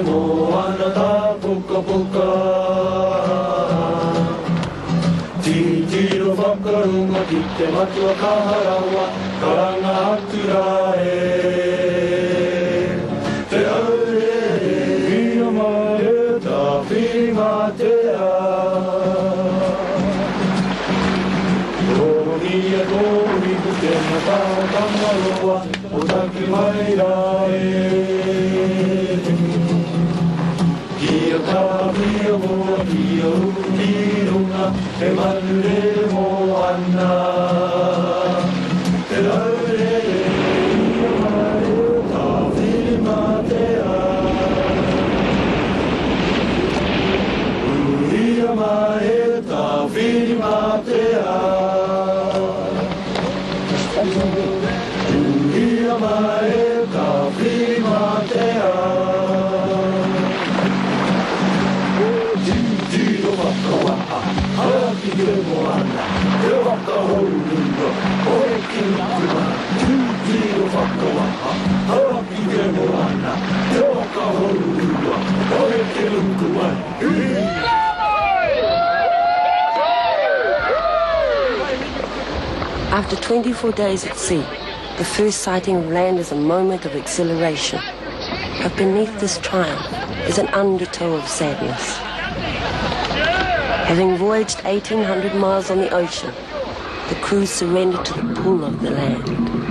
もあなたぽかぽかティーティーのファッカルンが切って街はカハラはカラがくらえてあれみなまれたフィマテアどうにやどうにくてまたたまろはおたきまいらえギヨタビヨモギヨギロがエマヌレモアンナエラレレヤマレタフィマテアウリヤマエタフィマテアAfter 24 days at sea, the first sighting of land is a moment of exhilaration. But beneath this triumph is an undertow of sadness. Having voyaged 1,800 miles on the ocean, the crew surrendered to the pull of the land.